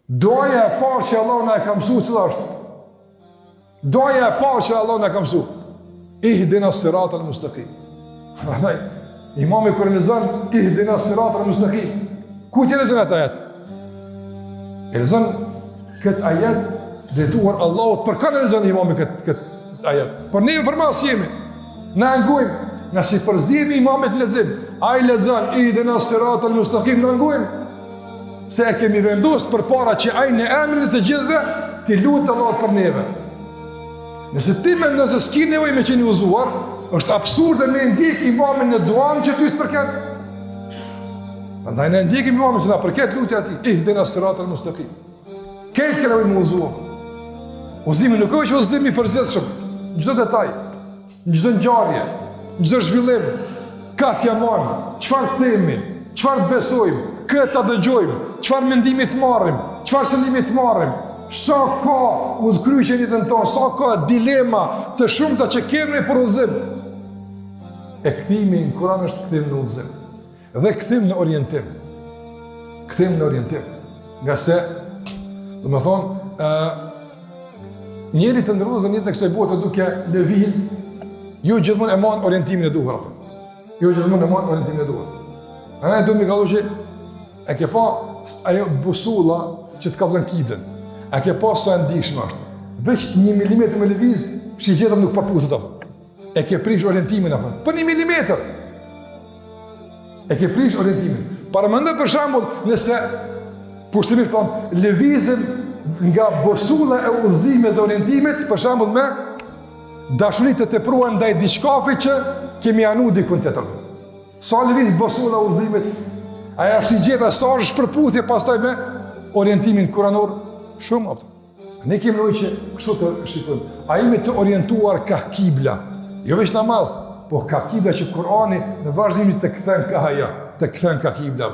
Doja e parë që Allah na e ka mësuar cila është? Doja e parë që Allah na ka mësuar. Ihdina siratal mustaqim. Prandaj imami kur lexon Ihdina siratal mustaqim, ku ti lexon atë ajet? E lexon këtë ajet drejtuar Allahut. Për kanë lexon imami këtë ajet? Por ne për mas jemi. Na angujmë, na si përzimi imamit lexim. Ai lexon Ihdina siratal mustaqim, na angujmë. Se e kemi vendosur për para që ai në emrin e të gjithëve ti lutë Allahut për neve. Nëse ti mendon se s'ki nevojë me qenë uzuar, është absurde me ndjek imamin në duan që ty s'përket. Prandaj ne ndjekim imamin se na përket lutja atij. Ihdina siratal mustaqim. Këtë kemi më uzuar. Uzimi nuk është uzimi i përgjithshëm. Çdo detaj, çdo ngjarje, çdo zhvillim, katë jamon, çfarë themi, çfarë besojmë, këtë dëgjojmë, çfarë mendimi të marrim, çfarë qëllimi të marrim, sa ka udhkryqje në jetën tonë, sa ka dilema të shumta që kemi për udhëzim. E kthimi në Kur'an është kthim në udhëzim. Dhe kthim në orientim. Kthim në orientim. Nga se, do të thonë, njeri të ndërruar në jetën e kësaj bote duke lëviz, ju gjithmonë e marr orientimin e duhur apo. Ju gjithmonë e marr orientimin e duhur. A do më kaloj që e ke pa ajo busulla që të ka dhënë kiblën. A ke pa sa e ndihshme është. Veç 1 milimetër me lëviz, shigjetëm nuk përpuset apo. E ke prish orientimin apo. Për 1 milimetër. E ke prish orientimin. Para mendoj për shembull, nëse kushtimisht po lëvizim nga busulla e udhëzimit dhe orientimit, për shembull me dashuri të tepruar ndaj diçkafi që kemi anu dikun tjetër. Sa lëviz busulla e udhëzimit, aja shigjeta sa është shpërputhje pastaj me orientimin kuranor, shumë apëtë. Ne kemi nëjë që kështu të shikojmë. A imi të orientuar ka kibla, jo veç namaz, po ka kibla që Kurani në vazhdimit të kthen ka haja, të kthen ka kibla.